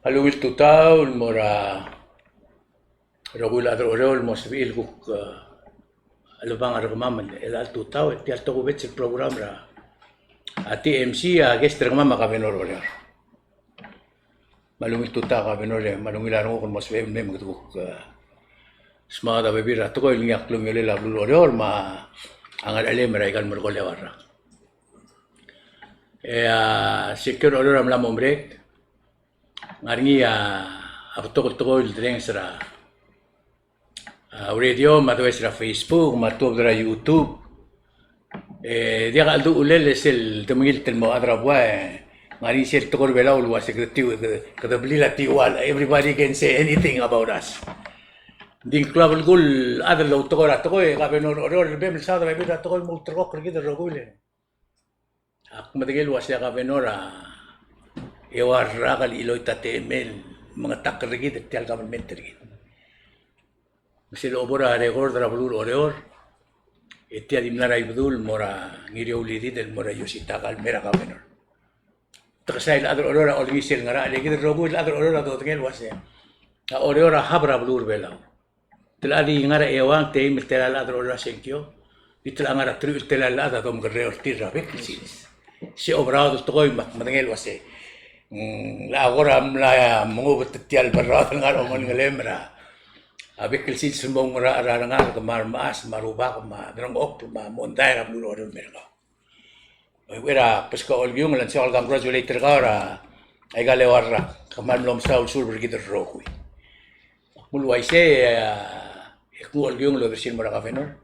Alungil tutaw mora rogul adro orol mo sabil kuk alubang argamaman el tutaw ti alto ko bet program ra ati MC a guest ragmama ka venor orol malungil tutaw ka venor malungil aro ko mas mem mem kuk smada bebira to ko ngak lumele la orol ma angal ale meraikan mergole warra secure orol am la mombrek ngaringi ako tokol dreng sira radio matwe sira Facebook matwe sira YouTube dia kaldu ulel sel temil telmo adrabwa ngari sel tokol bela ulwa secretary kada blila tiwal everybody can say anything about us din club gol adal lo tokol ka benor oror bem sa da bem tokol mo trok kida rogule ak matigel wasya ka benora Ewar rakal iloy tatemel mga takrigid at tial kaman mentrigid. Masilo obora record rabulur oreor. Etia dimnara ibdul mora ngiriw lidid el mora yosita kal mera kamenor. Takasay adro orora olgisel ngara legid robul adro orora do tengel wase. A oreora habra bulur belaw. Tiladi ngara ewang te miltelal adro orora senkyo. Itla ngara tri tilal adro dom greor tirra beksis. Si obrado tokoy mak matengel wase. La agora la mungubot tial barrat ngar omon ngalembra abikil sit sumbong ra ngar kamar mas maruba ma drang ok ma monday ra blulo ro merga wera pesko olgyung lan sa congratulator gara ay gale warra kamar lom saul sul bergid rokui mulwai se ku olgyung lo bersin mara kafenor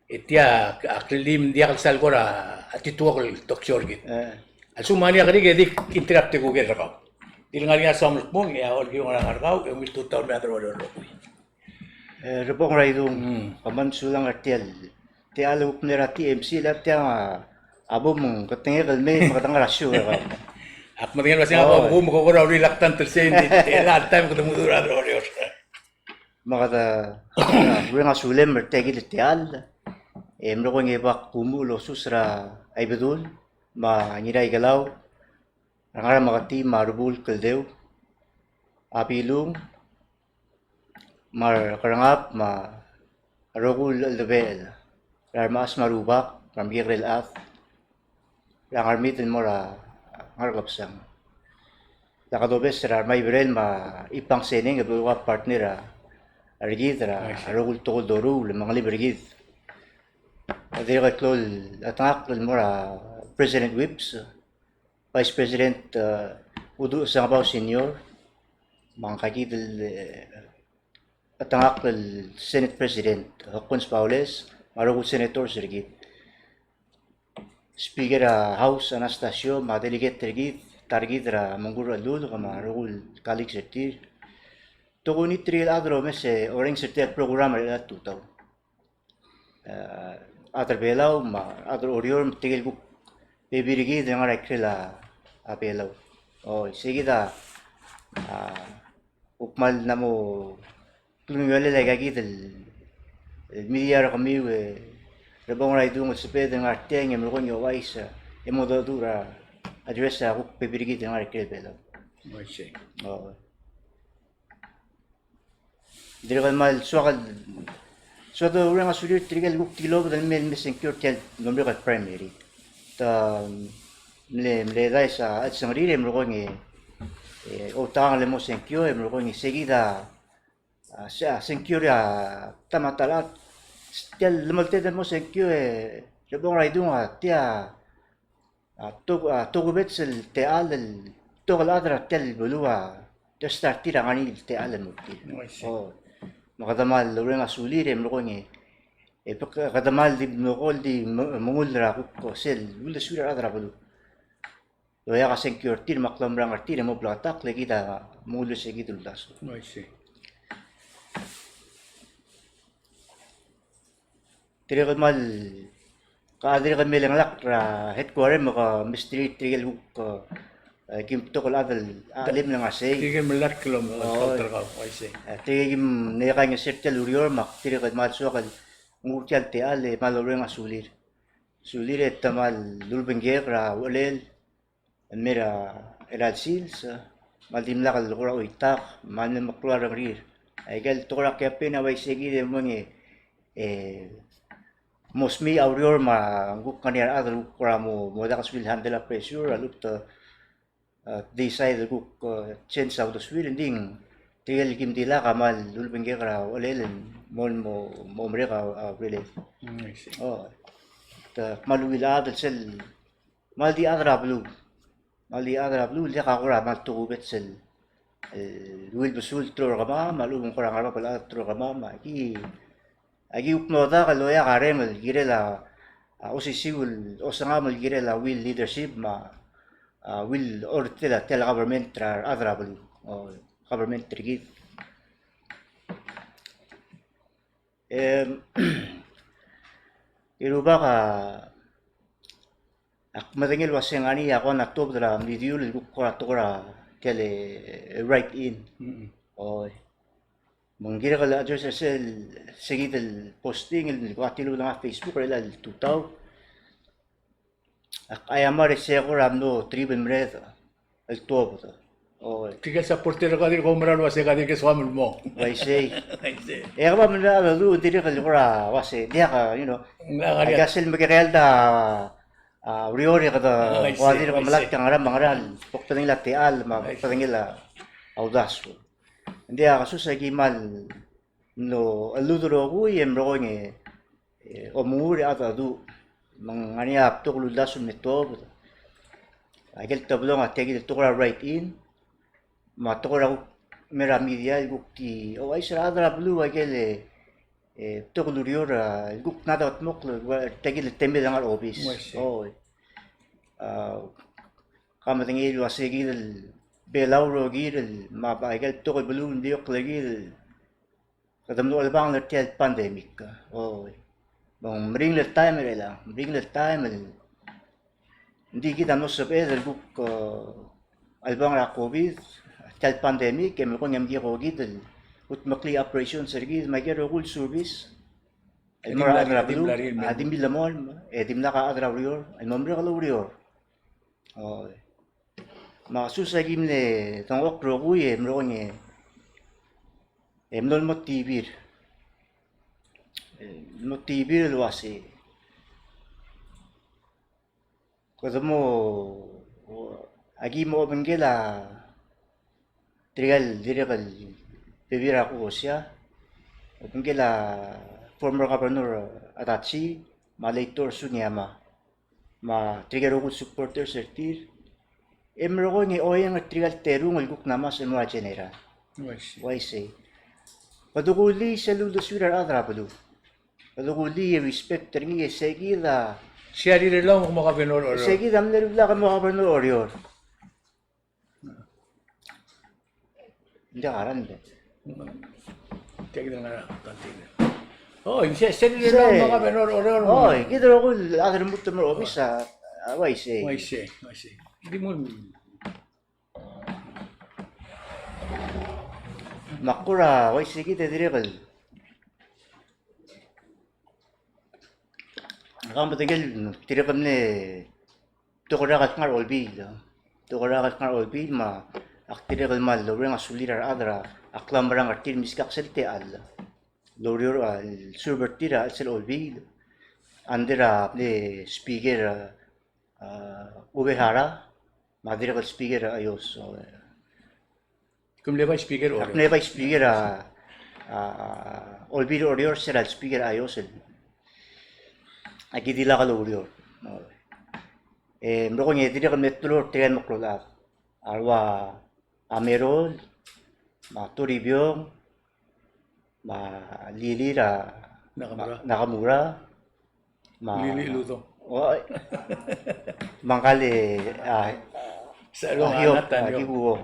etia aklim dia kalsal gora atituokol tokyor git Al-Sumania kari kedik interrupte ko kaya rakaw. Ilang nga sa mong ya ol yung nga rakaw, yung mil tutal na atro ro. Repong raidung pamansulang artial. Ti alu pnera ti MC la ti abo mong katenge kalme makatang rasyo ka. Ak matingin kasi ako mo ko raw reluctant to say that time ko tumudura ro. Makata ruang asulem mertegi ti al. Emro ko ngebak kumulo susra ay bedul. Ma ngiray galaw rangara makati marubul kaldew apilung mar karangap ma rogul aldebel mas marubak ramgirel at rangar mitin mora ngargapsang lakadobes rar may brel ma ipang seneng gabuwa partner arigid rogul tokol doru mga librigid adira klol atangak mora President Whips, Vice President Udo Sangabaw Senior, mga kakidil at ang akal Senate President Hocons Paules, marugod Senator Sergit, Speaker House Anastasio, mga delegate Sergit, target Mangguro Alul, marugod Kalik Sertir, tukunit real adro mese oring sertir program at tutaw. Atar belaw, adro orior, tigil ko bibirigi dengan rekrila apelaw. Oh, sige da. Ukmal namo tulungan lagi kita miliar kami rabong ray dung sepeda ng arteng yung mga wais yung mga dura address ako bibirigi dengan rekrila apelaw. Oh. Dili kan mal suakal suatu orang asulir trigal guk tilo dan mel mesengkur tel nomor kat primary. Mle dai sa at sangrire mrogongi o tang le mo senkyo e mrogongi seguida sa senkyo ya tamatalat tel lemolte de mo senkyo e le bon raidunga tia to gubetsel te al to ladra tel bulua te startira ngani te al mutti o makadamal lurenga sulire mrogongi kadamal di nokol di mungulra ko sel wala sura adra bulu lo ya kasen kyortir maklam rang artir mo blatak le kita mulu se gitu das tire kamal kaadri kan melang lak ra headquarter mo ka mystery trigel ko kim to kol adal alim lang ase tige melat kilo mo ka tige kim ne ka ng sertel urior mak tire kamal so kal ngurtial te ale maloreng asulir sulir tamal dulbengue ra walel mera eral sils maldim la kal kura uitak man makluar rir ay gal tukura kaya pinaway sige de mo ngi mosmi aurior ma guk kanir adal kura mo da kaswil handle pressure alup to they say the guk change out the swil ding tigel kim dila kamal lulbing kara olelen mo mereka really I see. oh ta maluwila adal sel maldi adra blue maldi adra blue dia kakura mal tubet sel wil besul tro kama malung kurang apa pala tro kama ma agi upnoda kaloya karemel girela osisiul osangamal girela will leadership ma will or tel government tra adra blue government trigit iruba ka ak matengel wasengani ako naktob dra midiul gukora tokora tele right in o menggira kala address sel seguid el posting el kuatilo na Facebook rela el tutaw ak ayamare se ko ramno triben mred el tob o Tigil sa portero ka din kumara wase ka din ke swamul mo. I say I see. ba mena lu dire kal kora wase dia ka you know Nga agasel magreal da riori ka da I see, wadir ka I malak see. ka ngaram mangaral poktangi la teal ma poktangi la audas hindi ako sa gimal no aludro ko yem ro nge omuri ata du mangani ap to ludas meto agel tablong ategi to right in ma to mera media gukti o ay sara blue agel to lurior guk nada at moklo tegi tembe dangar obis oh kama tingi wasegi belauro gil ma bagel to blue ndi ok lagi kadam no albang le tel pandemic oh bong bring the time rela bring the time hindi kita no sabe del guk albang la covid tel pandemic kem ko ngam gi rogid ut makli operation sergid magir rogul service ay mara adra blue adim bilamol edim na ka adra rior ay nombre ka rior oh masusagim le tong ok roguye mronge emnol motivir lo así como aquí mo bengela trigal direcal vivir ako siya bengela former governor Atachi malaitor sunyama ma trigger ko supporter sertir emro ni oyang trigal terung guk namas emwa general why say paduguli sa ludo surar adra padu paduguli respect tergi seguida siya rin lang kung makapenor or seguida amnerula ka mo governor orior hindi karan de tigil nga tantin. Oh, siya rin lang makapenor or oy kita ko adra mo tumo office why say I see. Hindi mo makura why say kita direkal Akam betul tidak pernah tukar kat ngar olbil ma aktir kalmal loreng asulir adra aklam barang artir miskak selte al lorior al surbertira al sel olbil andera le speaker ubehara madira kal speaker ayos kung leba speaker or akne ba speaker olbil orior sel speaker ayos Aquí di la calorior. Mroko nge dire kan metro tren makrolat. Arwa amerol, ma turibyong, ma lilira, nakamura, ma lili luto. Mangkali Sa anat lagi ko.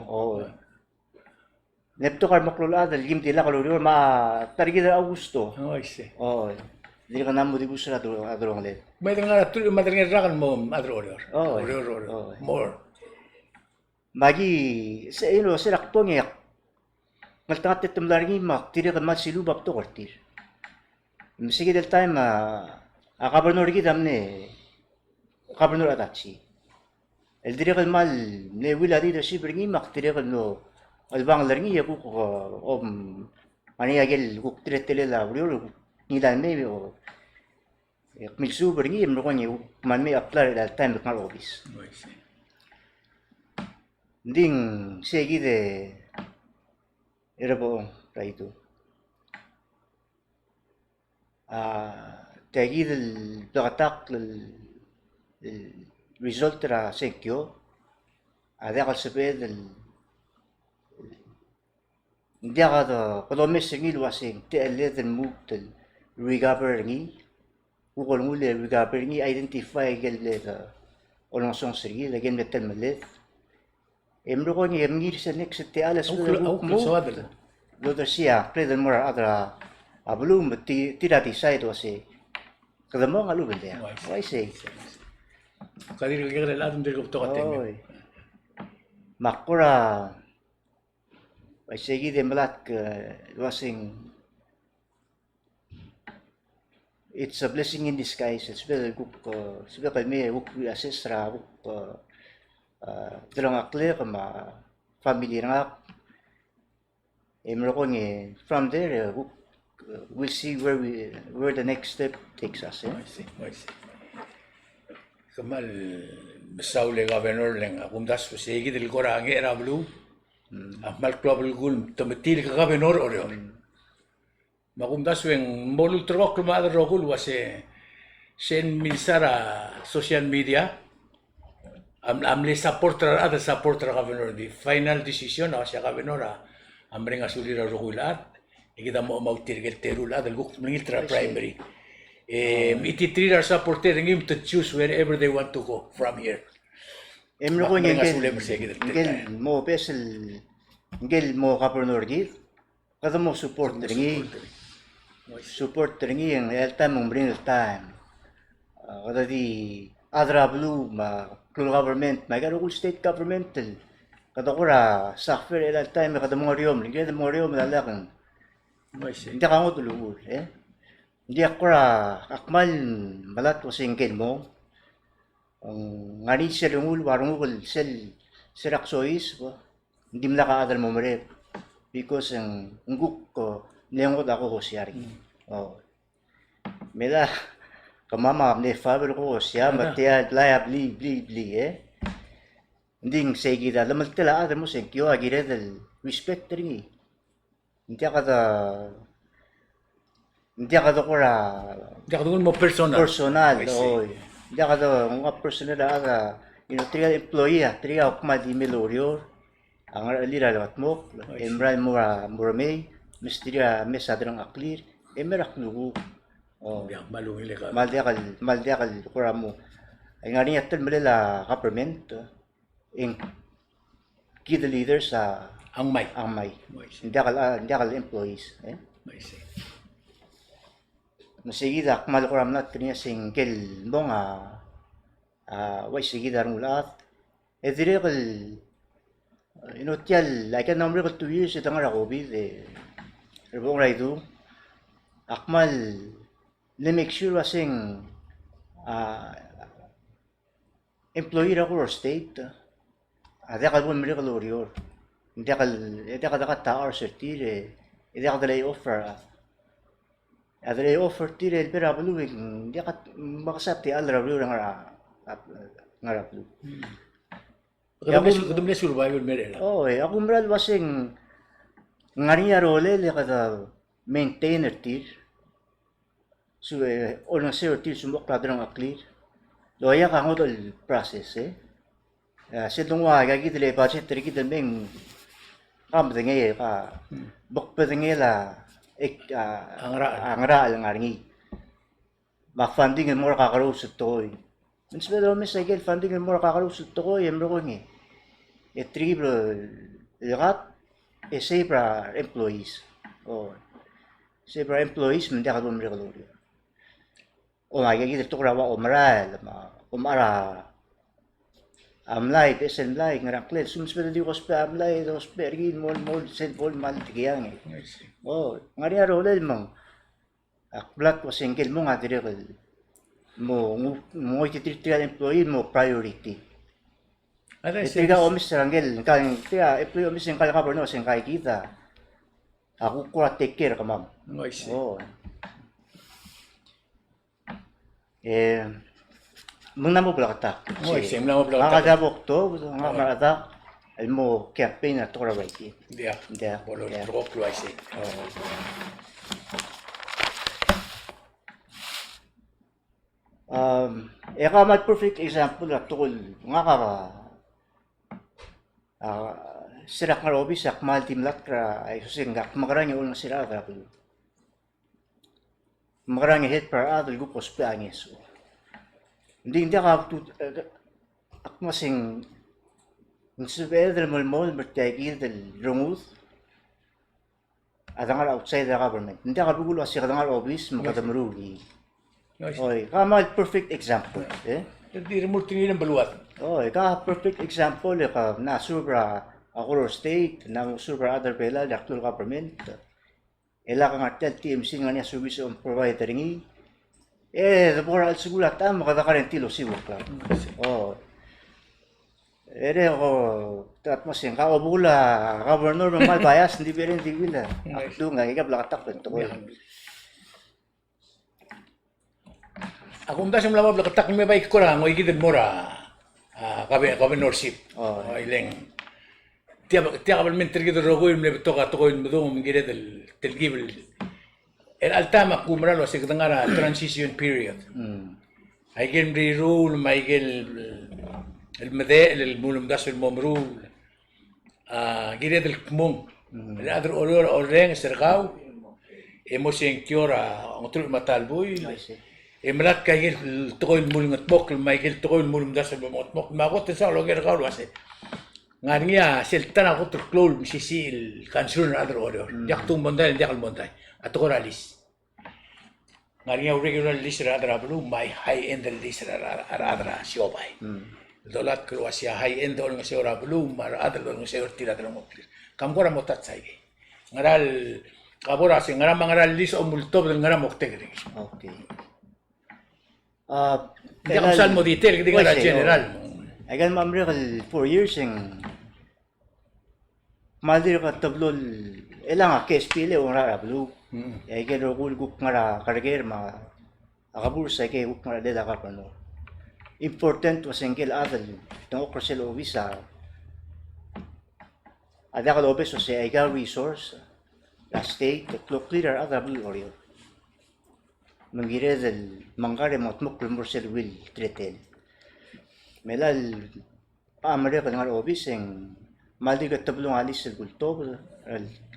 Nepto kar makrolat lim di la calorior ma tarigida Augusto. Oh, I see. Hindi ka namo di gusto na adrong le. May nga rakan mo adro Oh, more. Magi sa ino sirak to ngek. Maltangat tetem largi mak tiri kan masilu bab to kortir. Sige del time governor ki damne governor Atachi. el direk el mal ne wila leadership ringi mak direk no albang ringi ya ku om ani agel ku tretele la brio ni dan me o milsu ringi em ro ni man me apply la time kan office I see. ding segi de erabo raito تأكيد البغتاق للريزولت را سينكيو هذا قال سبيد ندي هذا قدوم سنجيل واسين تأليد الموت الريجابرني وقول مول الريجابرني identify قال هذا أولانسون سري لكن بتلملت إمرقوني يمنير سنك ستي سوى أوكل سوادل. لو درسيا قيد المرة أدرى أبلوم تيراتي سايد واسي كذا ما قالوا بالله وايسي قدير غير الآدم دير قبطة مقرا وايسي دي ملاك واسين it's a blessing in disguise سبب سبب المية وك أسسرا وك دلنا أقلق مع family راب إمرقوني from there we'll see where the next step takes us. I see. Kamal مساولة غافنور لين أقوم داس بسيجي دل كورا عن غير أبلو أمال كلاب الجول تمتيل غافنور أوريون ما أقوم داس وين مولو تروك ما هذا الرجل وسه sen minsara social media am le supporter ada supporter governor di final decision o siya governor am ringa sulira regular kita mau tirgel terul ada guk militra primary iti trira supporter ngim to choose wherever they want to go from here Emro ko ngel mo pesel ngel mo governor gid kada mo supporter ngi ang el time mo bring the time kada di adra blue ma club government ma garo state government kada ko ra suffer el time kada mo riom dalakan hindi ka mo tulugul hindi ako ra akmal malat ko singkel mo ang ngani siya lumul warungul sel siraksois hindi mo nakaadal mo marep because ang nguk ko niyangot ako ko siyari mela kamama ne faber ko siya matya laya bli hindi segi da lamal tela adal mo sengkyo agire dal respect ringi hindi ka ko ra mo personal hindi ka mga personal aga trial employee trial kuma di melorior ang alira lawat mo emral murame mistria mesadrang aklir emerak nugu maldiakal kura mo ay nga rin yatal malila government in key the leaders sa ang may hindi akal employees Masigida akmal ko ramnat kanya singkel mo nga way sigida rung lahat dire kal inotyal like number ko 2 years itang rakobi rebong raidu akmal le make sure wasing employee ra ko state ada kal bon miracle warrior hindi ka ta or certire hindi ka lay offer Adre offer tire el pera blu dia kat makasati alra blu ngara blu. Kadam le survival merela. Ako mral wasing ngariya role le kada maintainer tir. So ono se tir sumok ladrong aklir. Loya ka ngodol process Se dungwa gagi dile budget triki demeng kam denge ka bok pedenge la ang raal ang aringi. Ma-funding ang mura kakarusot to koy. Minsan ba may sagil funding ang mura kakarusot to koy. Yung ko nga. Triple lakat. Save para employees. Save para employees. Hindi ka doon kalori. Magiging ito kurawa maral. Umara. Amlay. Pesenlay. Ngaraklet. Sumispa di ko spa amlay. Spa ergin. Mol. Send mol. Maligayang ngari rolel mong akblat ko single mo nga dire mo ititrial employee mo priority Ada Tiga omis ranggel kan tiga ipri omis yang kala kabarno sing kay kita. Aku kuat take care ka ma'am. I see. Oh. Muna mo pala katak. I see. Muna mo pala katak. Makakadabok to, nga maratak. Alam mo, campaign na to ka right. Dia. Dia. Bolo drop lo I see. Eka mat perfect example na tukol nga ka sirak nga lobi sak mahal timlat ka ay susing gak makarang yung ulang sira ka po. Makarang yung hit para adal gupos pa ang yeso. Hindi ka ak masing Nsubeedel mulmol bertagi del runguth adangal outside the government. Hindi ka bugulo kasi kadangal obis makadamrugi. Oy, kamal perfect example. Hindi rin mo tingin ng baluat. Oy, ka perfect example ka na sobra ako state na sobra other pela the actual government. Ela ka nga TMC nga niya service on provider ngi. The moral sigulat ta makadakarin tilo siwak lang. Oh. Ere ako tat mo sing ka obula governor normal bias hindi pero hindi wala. Ako nga ikap lakatak to ko. Ako mda sa mlama blakatak may bike ko lang, igid mora. Governorship. Ileng. Tiya kabal tergido rogo yung to ka yung mo mingire del gibel. Altama kumra lo sa katangara transition period. I can rule Michael المذاهب المولم داس الممرول جريد الكمون الأدر أورين سرقاو إموسين كيورا مطلوب مطالبوي إملاك كاين تقول المولم تبوك لما يجي تقول المولم داس الممرول ما قلت تسألوا غير قالوا واسه غانيا سلطنا قلت كلول مش يسي الكانسون الأدر أوريور يقطون بنداي داخل بنداي أتقول عليس غانيا regular list الأدر أبلو ماي high end list الأدر شيوباي dolat Kroasia high end olong sa ora blue mar adal olong sa ora tira dalo moplir kam gora motat sai ngaral kabora se ngara mangaral lis o multob del ngara moktegri Okay. dia kam salmo detail di ngara general Agan mamrekal 4 years yung maldir ka tablol elang a KSPL o ngara blue. Agan rogul gup ngara karger ma akabur sa kay gup ngara dela ka pano. Important was engel adal ng okrosel o visa. Ada ka lobes o sa ega resource la state the clear other blue oriol. Mangire del mangare motmok morsel will tretel. Melal amare ka ngar obis ang maldi ka tablong alis sa gulto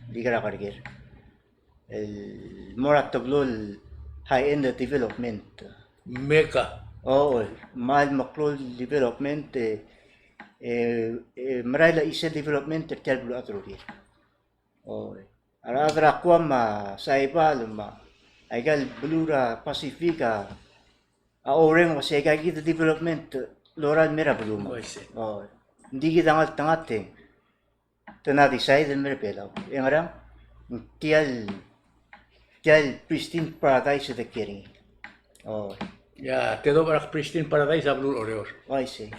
di ka karger. El morat tablol high end development. meka Oo, mahal maklol development marala isa development tertial atro dir. Oo. Ara kwa ma sa iba luma. Aigal blura Pacifica a oreng wa sa gagi development loran mera bluma. Oo. Hindi kita ngal tangate. Tana decide mera pelaw. Yang arang tial pristine paradise the kering. Oo. ya te do para pristine paradise ablu oreor I see.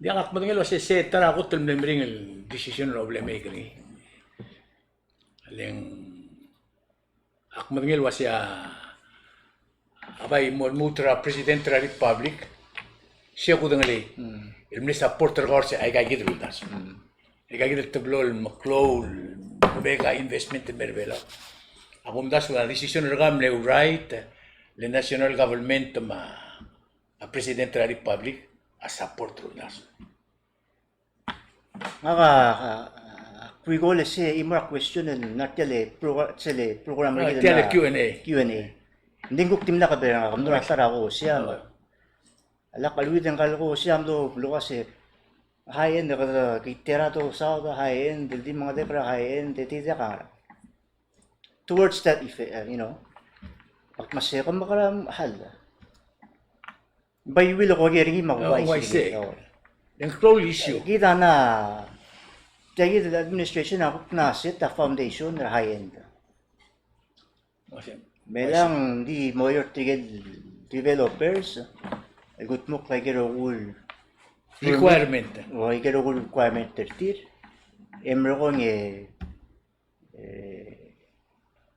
dia ngak madengel wase se tara ko tul membring el decision problem making aleng ak madengel wase abay mutra president la republic siya ko dengale el minister porter gorse ay gagid rudas ay gagid tablol maclol mega investment merbela Akum das la decision regam le right le national government ma a president de la republic a support runas. Nga kuigole se imra question na tele program rin tele Q&A. Hindi ko tim na kabera kam dura tara ko siya. Ala kaluid ang kalko siya do lukas high end ka kitera to sa high end di mga depra high end titya ka. Towards that effect, pag masaya ka makamahal. By will ko gering mag-wise. Yung close issue. Kita na tagi the administration ako na set a foundation na high-end. Melang di moyor tigil developers, gut mo kay gero ul requirement. O ikero ko requirement tertir. Emro ko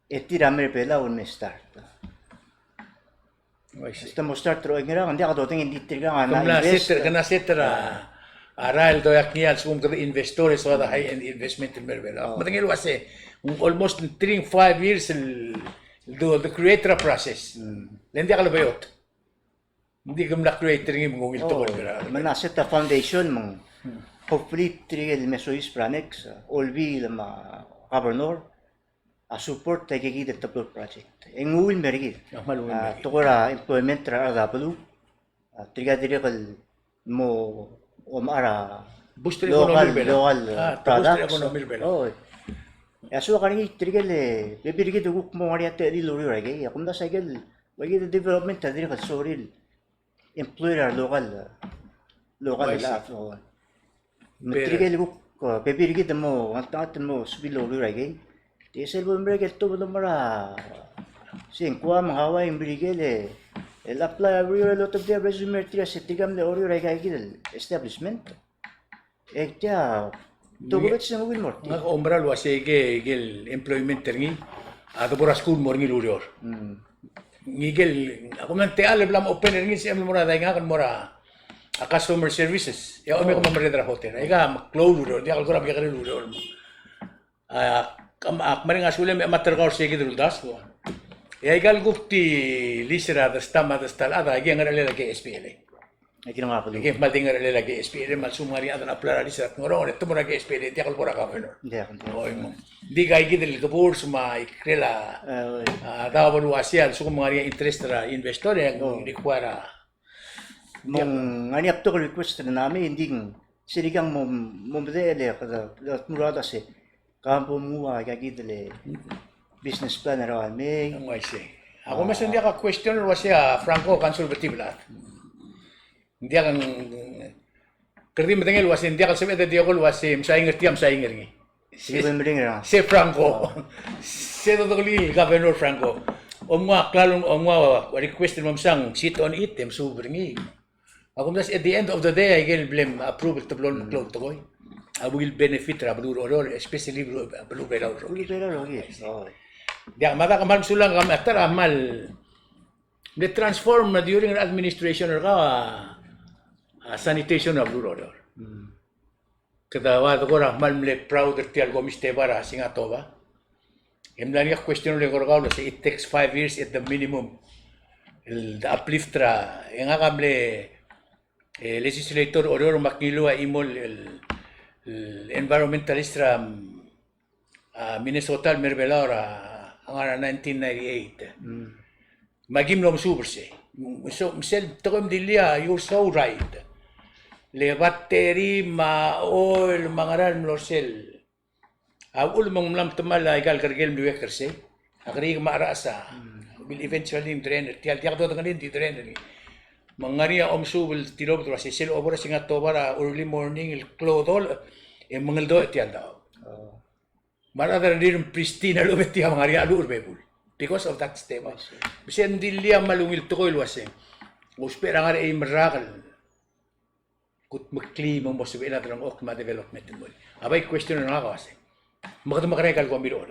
etir amre pela un me start. I see. Basta mo start ro ngira hindi ka doting hindi tirga nga Kung na invest. kana setra aral do yak niya kung kada investors so the high end investment in Merbela. Matangil wase almost 3-5 years the creator process. Hindi ka labayot. Hindi ka na creator ng mong ilto ko ngira. Man set a foundation mong hopefully tirga mesois pranex olvi lama governor a support tagigi the top project. Engul merigi. Tukura employment ra dapalu. Tirga dirikal mo omara Booster economy local products. Economy bela. Oh. Aso kani tirga le bebirigi duguk mo ngari ate di lori ragi. Akum da sagel bagi the development dirikal soril employer local la. Tirga le guk bebirigi mo antat mo subi lori ragi. Di selbo mereka tu belum mera. Singkua menghawai mereka le. El apply every lot of their resume tira setigam le ori rega gil establishment. Ektia tu buat sih mungkin mort. Nga ombra lo ase gel employment terni ato por school morngi lurior. Ngigel ako man te ale blam open ringi si mora dai nga kan mora a customer services. Ya ome ko mamre hotel. Iga close lurior. Dia ko ra bigyan lurior. Maring asule me matergaw sige duldas ko. Ya igal gukti lisera da stama da stal ada agi ngare lagi SPL. Eki nga pala. Agi madingar lagi SPL mal sumari ada na plara lisera ngoro ne tumura ke SPL dia kal pora ka no. Hindi ako. Oy mo. Di ga igi del gabor suma ikrela. Da baru asial su mari interest ra investor yang require. Mong ngani apto ko request na namin hindi sirigang mo modele kada murada se kampo mua kagidele business plan rawan me I see. Ako mas hindi ka question wa siya Franco conservative lahat. Hindi kan kerti matengel was hindi ka sabi dia ko was saying tiam saying ngi. sige mending ra Se Franco. Se to li Governor Franco. Omwa klalo omwa request mo sang sit on it tem super ngi. Ako mas at the end of the day I will blame approve to blow to go. I will benefit ra blue especially blue belaw. ulit pero lagi oh Dia mata kamal sulang kami atar amal the transform during administration ka sanitation of rural. Kada wa ko ra mal mle proud ti algo mistebara singa to ba. Emlan ya question le korgalo say it takes 5 years at the minimum. The uplift ra nga kamle legislator oror makilo imol environmentalist ra Minnesota Merbelora ang 1998. Magim nom super se. So misel tokom dilia you're so right. Le batteri ma oil mangaran mlosel. Awul mong lam tamala igal kargel mluweker se. Akri maarasa. Will eventually drain tial tiak to tangalin di drain ni. Mangaria omsubel tilob to se sel obra singa to bara early morning il clodol e mangaldo tial daw. Marada rin pristine lubet tiya mga ria lur bebul because of that tema. Bisan dilia malungil to ko ilwase. Uspera nga ay miracle. Kut makli mo sabi na drang okma development mo. Abay question na ako kasi. Makata makarekal ko miro.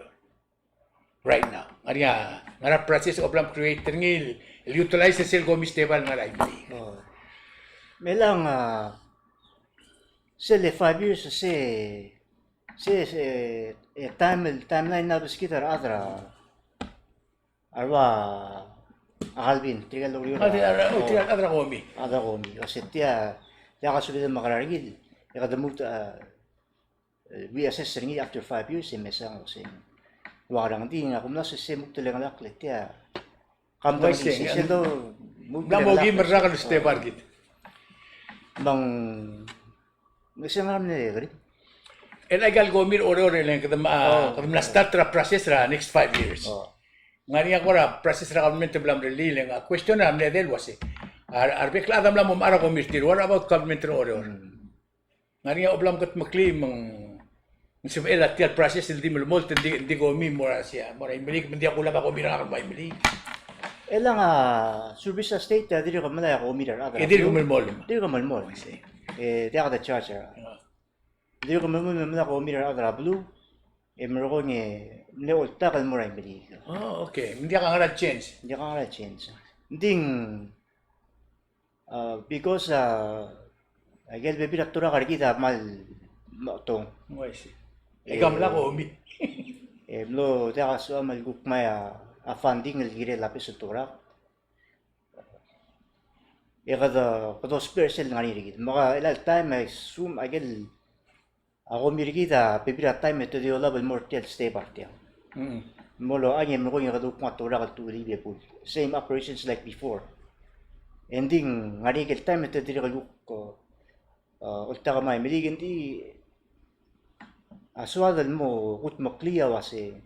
Right now. Nga process of lam creator ngil utilize sa sel ko mistebal nga library. oh melang sele 5 years se timeline na biskita adra arwa akalbin trigal lori Adra komi. ada komi kasi tiya kasulid makararigil yakadamut we assess ringi after 5 years mesang kasi warang din ako na sa semuk tulang laklet tiya kamdang Why si do Namogi miracle stebal git. bang mesang ram ne gari And I gal go mir ore lang kada na start ra process ra next 5 years. Ngani ako ra process ra government blam reli lang question na amne del wasi. Arbe kla adam lam mara ko mir tir what about government ore. Ngani oblam kat makli mang Misip ela tial process hindi mo molten di go mi mora siya. Mora imilik hindi ako laba ko mira ka ba imilik. Elang service sa state diri ko malaya ko mirar aga. Hindi ko malmol. Diri ko malmol. Dia kada charger. Dia ko memang ko mira adra blue. Meron ko ne ulta kal mo rin bili. Oh, okay. Hindi ka nga change. Dia ka nga change. Ding because agel bebi ratura karikita mal tong. I see. Ikaw mala ko umi. Mlo dia ka so mal gukmaya a funding gire lapis tura. Kada kada spare cell ngani rigid. Maka ilal time ay zoom agel ako mirigita pipira time to the level more tel stay party. Molo anya mo ko yung kaduk matura ka tuli be pool. Same operations like before. Ending ngani kel time to the kaduk ko ulta ka may miligin di aswadal mo kut makliya wase.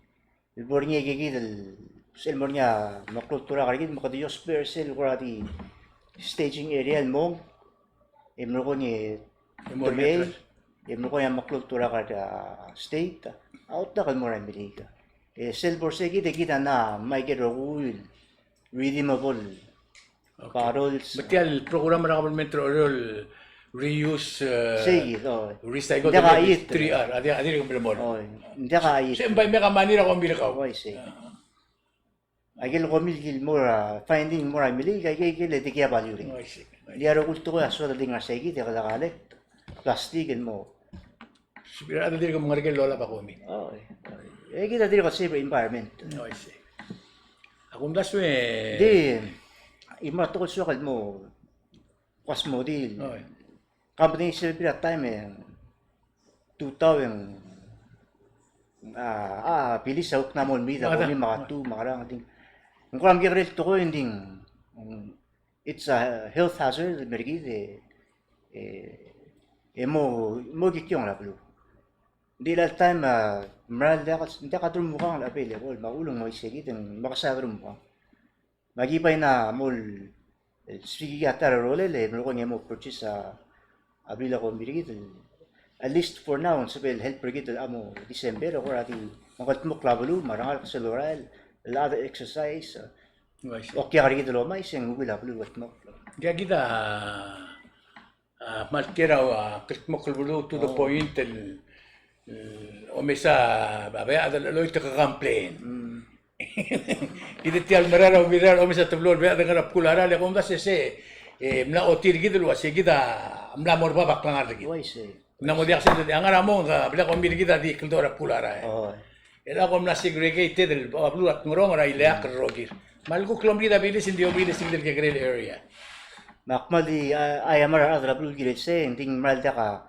Ilbornya gigil selbornya maklutura ka rigid mo kadiyo spare cell ko di staging area mo. Emro ko ni Emro ko yung makultura ka state, out na kalmo rin Amerika. Silver sige, kita na may gerogul, redeemable parols. Ba't yan, programa na government oil reuse, Sige, recycle, hindi ka ayit. 3R, adi ko bilamon. Hindi ka ayit. Siyempre, may kamanira kong bilakaw. Sige. Agil ko milgil mura, finding mura Amerika, agil di kaya value rin. Hindi araw kulto ko, aswa na din nga sige, di ka lakalit. Plastikin mo. Ano din ko mga regalo lola pa kumi. Kita din ko save environment. I see. Akong daso Di, imatukol suakal mo, kwas mo di. Company sila pila time 2000 pilis sa ukna mo mida ko ni mga 2 makarang ding. Kung kulang girel to ko hindi it's a health hazard mergi mo gikyong la blue. Di la time maral hindi ka drum mukhang available maulong mo isigi din makasagrum mo. Magipay na mol sige atar role le mo ko mo purchase abril ako mirigit. At least for now sabil help brigade amo December or ati makat mo klabulu marangal sa loral a lot of exercise. Okay ka rin lo may sing wala blue what mo. Kaya kita malkira mo klabulu to the point omesa babaya ada lo ito ka-complain. Kita tial merara umirar omesa tablor ba dengan pulara le komda se mla otir gitu lo ase kita mla mor babak lang argi. Na mo diak sa ang aramo nga bla ko mir kita di kultura pulara. Era ko mla segregated el bablu at ngorong ra ilak rogir. Malgo klom kita bilis hindi bilis hindi ke grel area. Makmali ayamar adra blue gire se ending mal da ka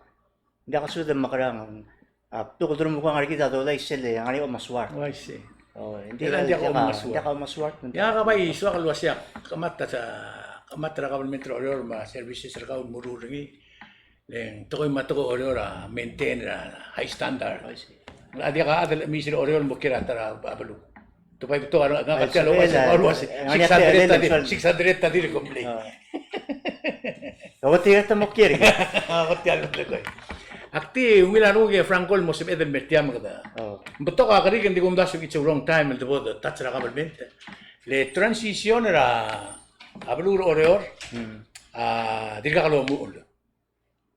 sudah makarang to ko drum ko ngariki da dolay sele ngari o maswar. I see. Hindi ka maswar. Ya ka bay so ka luasya kamata sa kamatra ka metro oror ma services ra ka mururingi. Leng tokoy matoko oror maintain high standard. Adi ka adal misir oror mo kira tara babalu. To pay to ano nga katalo sa orwas 600 tadir complete. Awat tiya ta mo kiri. Awat tiya ko. Akti umilaro ke Franco mo sib eden metiam kada. Beto ka kari kendi gum dasu it's a wrong time and the touch ra government. Le transition ra ablur oror dirka kalo mo.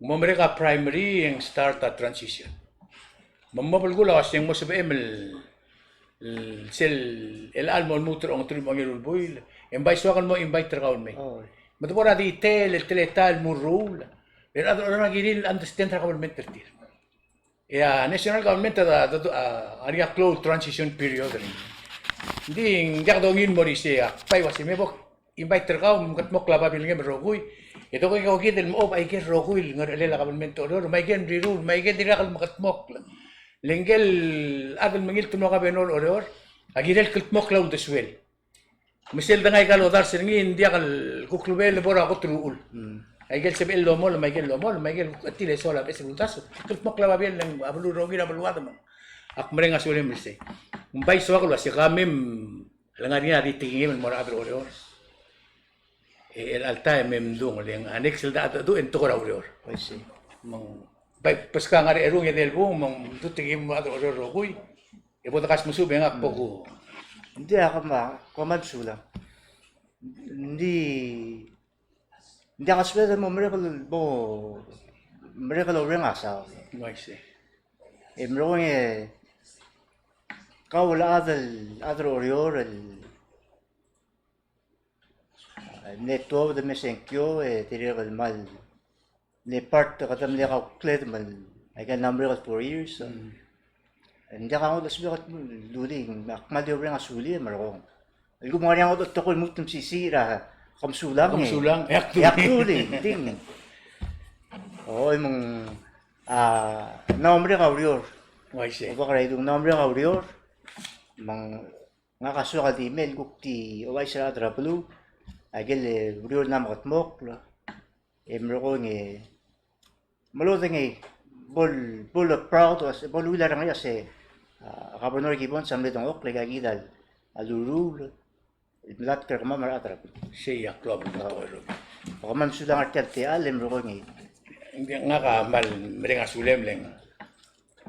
Mo mereka primary yang start a transition. Mamabal gula kasi mo sib emel sel el almo motor ang tuloy mga boil. Invite so kan mo invite ra kaon may. Mado na di tel el teletal mo rule. Pero orang gini understand ra government tertir. Ya national government ada close transition period ni. Hindi dongin mo siya. Pay wasi me bok invite ra kaon kat mo klaba bilnge rogoy. Ito ko ikaw gidel mo ay gen rogoy ngar elela government order may gen rule may gen dira kal makat mok. Lengel adal mangil tuno ka benol order. Agirel kult mok law deswel. Misel dangay kalo dar singin dia kal kuklubel bora ko truul. Ay gel sabi lomol, may gel atile sola bes runtas. Kult mok law bien lang abulu rogi na baluada man. Ak merenga sulim misi. Mbay so ako si kamim langania di tingin mo ra order. El alta mem dong leng annex da do en to order. I see. Mang bay paska ngari erung ya del bong mang tutingin mo order rogoy. Ibo takas musubi nga poko. Hindi ako komansula. Hindi ako sweldo mo miracle mo mereka lo ring asa. I see. Mereka kau la adal orior neto de mesenkyo tiri el mal ne part kadam le kau kled mal I can number 4 years. Hindi ka ako dasbigat luling akmal di ring asuli mereka. Iku mo yang ako tokol mutum sisira kamsulang eh. Kamsulang, Yak luling ding. Oh imong nombre ka orior. I see. Oba kaya itong nombre ka orior. Mang nga kaso ka di email kukti o ay sila trapalo. Agil orior na makatmok. Emro nge malodeng bol proud was bol wila nga se Gobernador Gibbon sa mletong ok legagidal alurul milat ka kama mara trap. Siya club na to. Ako man sudah ngerti alem ro nge. Hindi nga ka mal mereka sulem leng.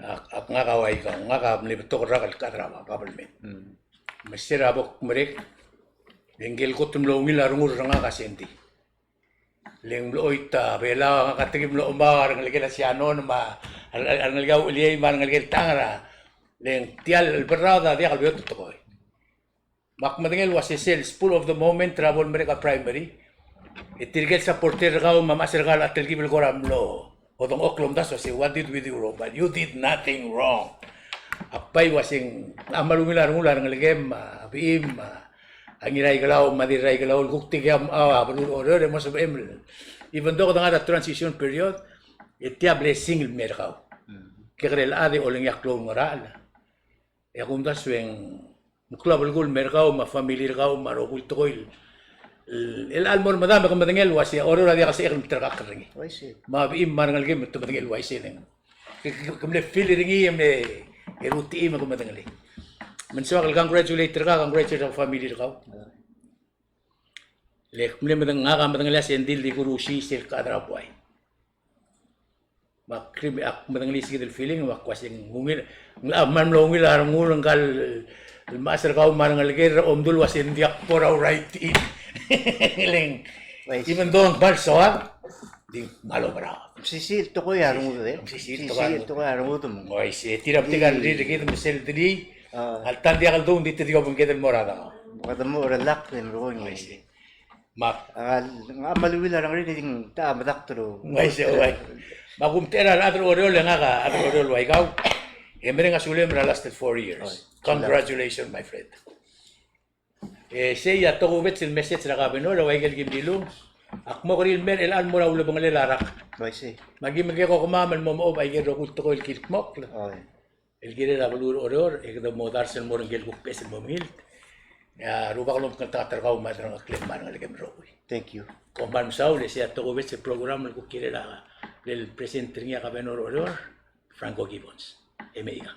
Ak nga ka wai ka nga ka mlibto ko rakal kadrama pabalmen. Masira bok merek Lenggel ko tumlo ngil arungur nga ka senti. Leng mloita bela nga katigim lo umbar ng ligel siano ma ang ligaw uliyay man ng ligel tangara. Leng tial berada dia kalbiot to ko. Mak madengel was sel full of the moment travel mereka primary. Itirgel sa porter ka mamasir ka at tilgibil ko ramlo. Odong oklom das was what did we do wrong? But you did nothing wrong. Apay wasing amalungil arungular ng ligem abim ang iray galaw madiray galaw kuktigam order mo sa emel. Even though nga that transition period itia blessing merkaw. Kaya ade oling yaklong moral. Ya kung dasweng klubal gul merkaw ma family rakaw marokul toil. El almor madami kung madangel wasi order dia kasi iklim terkakring. Oy si. Mabim marangal game to madangel wasi ning. Kumle feel ringi emle eruti ma kung madangel. Mensual congratulate ka, congratulate ang family ka. Lek muli madang nga ka madang las endil di kurusi sil ka adrapway. Makrim ak madang lis gidel feeling makwasing ngungil man longil arang ngulang kal master ka marang alger omdul was in diak for our right in. Leng even though ang balso ha di malo bra. Sisil to ko yarong udo de. Sisil to ko yarong udo mo. Oy si tirap tigal ri gid mesel dili. Altan dia kal doon dito diyo bungkit el morada. Kada mo relak den ro ngi. Mak Nga maluwil lang rin ding ta madaktro. ngai se oi. Magumtera atro oriol nga ka atro oriol wa ikaw. Emre nga sulem ra lasted 4 years. Congratulations my friend. Siya to ubet sil message ra ka beno ra wa igel gimdilo. Akmo ko rin mer el an mo ra ulo bang larak. Oy si. Magimagay ko kumaman mo mo ay gero kulto ko el kilkmok. Oy. El gire la balur oror e kada mo darsel mo ngel ko pesen mo mil. Ya ruba ko kanta tarkaw madrang aklem man nga legem roy. Thank you. Komban saule siya to ubet sa program ko kire la del presidente niya ka benor oror Franco Gibbons. Emeiga.